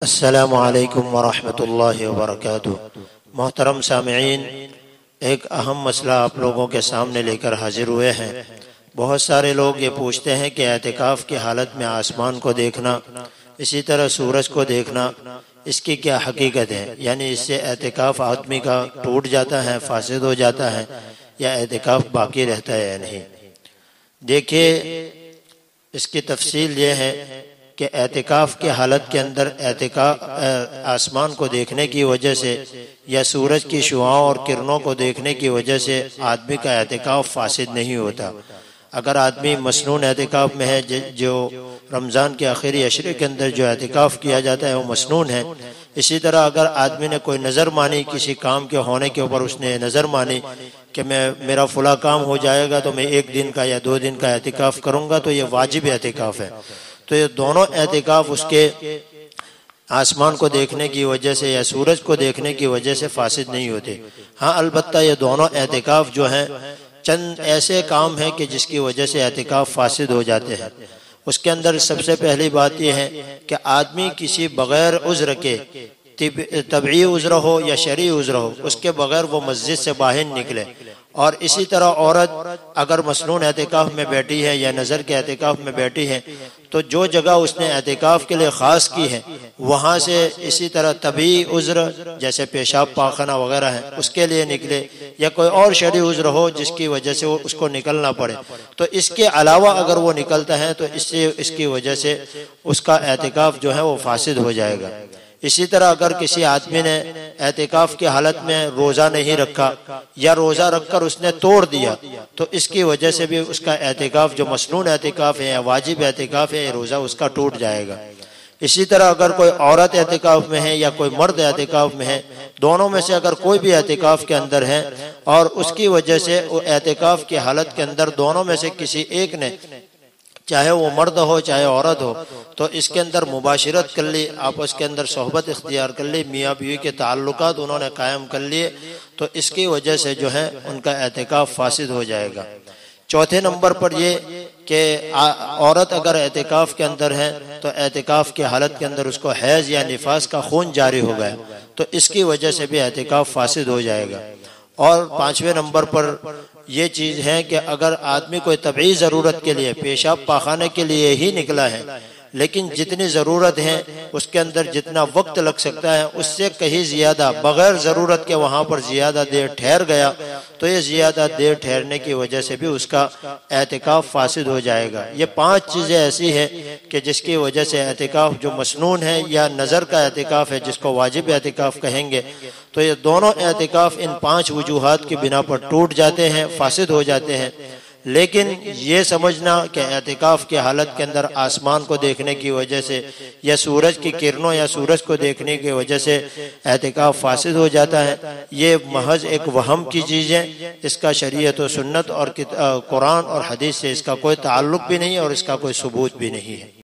السلام علیکم ورحمۃ اللہ وبرکاتہ۔ محترم سامعین، ایک اہم مسئلہ آپ لوگوں کے سامنے لے کر حاضر ہوئے ہیں۔ بہت سارے لوگ یہ پوچھتے ہیں کہ اعتکاف کی حالت میں آسمان کو دیکھنا، اسی طرح سورج کو دیکھنا، اس کی کیا حقیقت ہے؟ یعنی اس سے اعتکاف آدمی کا ٹوٹ جاتا ہے، فاسد ہو جاتا ہے، یا اعتکاف باقی رہتا ہے یا نہیں؟ دیکھیے، اس کی تفصیل یہ ہے کہ اعتکاف کی حالت کے اندر آسمان کو دیکھنے کی وجہ سے یا سورج کی شعاعوں اور کرنوں کو دیکھنے کی وجہ سے آدمی کا اعتکاف فاسد نہیں ہوتا۔ اگر آدمی مسنون اعتکاف میں ہے، جو رمضان کے آخری عشرے کے اندر جو اعتکاف کیا جاتا ہے وہ مسنون ہے، اسی طرح اگر آدمی نے کوئی نظر مانی، کسی کام کے ہونے کے اوپر اس نے نظر مانی کہ میرا فلاں کام ہو جائے گا تو میں 1 دن کا یا 2 دن کا اعتکاف کروں گا، تو یہ واجب اعتکاف ہے۔ تو یہ دونوں اعتکاف اس کے آسمان کو دیکھنے کی وجہ سے یا سورج کو دیکھنے کی وجہ سے فاسد نہیں ہوتے۔ ہاں، البتہ یہ دونوں اعتکاف جو ہیں چند ایسے کام ہیں کہ جس کی وجہ سے اعتکاف فاسد ہو جاتے ہیں۔ اس کے اندر سب سے پہلی بات یہ ہے کہ آدمی کسی بغیر عذر کے، طبعی عذر ہو یا شرعی عذر ہو، اس کے بغیر وہ مسجد سے باہر نکلے۔ اور اسی طرح عورت اگر مسنون اعتکاف میں بیٹھی ہے یا نظر کے اعتکاف میں بیٹھی ہے تو جو جگہ اس نے اعتکاف کے لیے خاص کی ہے وہاں سے اسی طرح طبعی عذر جیسے پیشاب پاخانہ وغیرہ ہے اس کے لیے نکلے، یا کوئی اور شرعی عذر ہو جس کی وجہ سے اس کو نکلنا پڑے، تو اس کے علاوہ اگر وہ نکلتا ہے تو اس کی وجہ سے اس کا اعتکاف جو ہے وہ فاسد ہو جائے گا۔ اسی طرح اگر کسی آدمی نے اعتکاف کی حالت میں روزہ نہیں رکھا یا روزہ رکھ کر اس نے توڑ دیا تو اس کی وجہ سے بھی اس کا اعتکاف جو مسنون اعتکاف ہے یا واجب اعتکاف ہے، روزہ اس کا ٹوٹ جائے گا۔ اسی طرح اگر کوئی عورت اعتکاف میں ہے یا کوئی مرد اعتکاف میں ہے، دونوں میں سے اگر کوئی بھی اعتکاف کے اندر ہے اور اس کی وجہ سے اعتکاف کی حالت کے اندر دونوں میں سے کسی ایک نے، چاہے وہ مرد ہو چاہے عورت ہو، تو اس کے اندر مباشرت کر لی، آپس کے اندر صحبت اختیار کر لی، میاں بیوی کے تعلقات انہوں نے قائم کر لیے، تو اس کی وجہ سے جو ہے ان کا اعتکاف فاسد ہو جائے گا۔ چوتھے نمبر پر یہ کہ عورت اگر اعتکاف کے اندر ہے تو اعتکاف کی حالت کے اندر اس کو حیض یا نفاس کا خون جاری ہو گیا تو اس کی وجہ سے بھی اعتکاف فاسد ہو جائے گا۔ اور 5ویں نمبر پر یہ چیز ہے کہ اگر آدمی کوئی طبعی ضرورت کے لیے پیشاب پاخانے کے لیے ہی نکلا ہے، لیکن جتنی ضرورت ہے اس کے اندر جتنا وقت لگ سکتا ہے اس سے کہیں زیادہ بغیر ضرورت کے وہاں پر زیادہ دیر ٹھہر گیا تو یہ زیادہ دیر ٹھہرنے کی وجہ سے بھی اس کا اعتکاف فاسد ہو جائے گا۔ یہ 5 چیزیں ایسی ہیں کہ جس کی وجہ سے اعتکاف جو مسنون ہے یا نظر کا اعتکاف ہے جس کو واجب اعتکاف کہیں گے، تو یہ دونوں اعتکاف ان 5 وجوہات کی بنا پر ٹوٹ جاتے ہیں، فاسد ہو جاتے ہیں۔ لیکن یہ سمجھنا کہ اعتکاف کی حالت کے اندر آسمان کو دیکھنے کی وجہ سے یا سورج کی کرنوں یا سورج کو دیکھنے کی وجہ سے اعتکاف فاسد ہو جاتا ہے، یہ محض ایک وہم کی چیز ہے۔ اس کا شریعت و سنت اور قرآن اور حدیث سے اس کا کوئی تعلق بھی نہیں اور اس کا کوئی ثبوت بھی نہیں ہے۔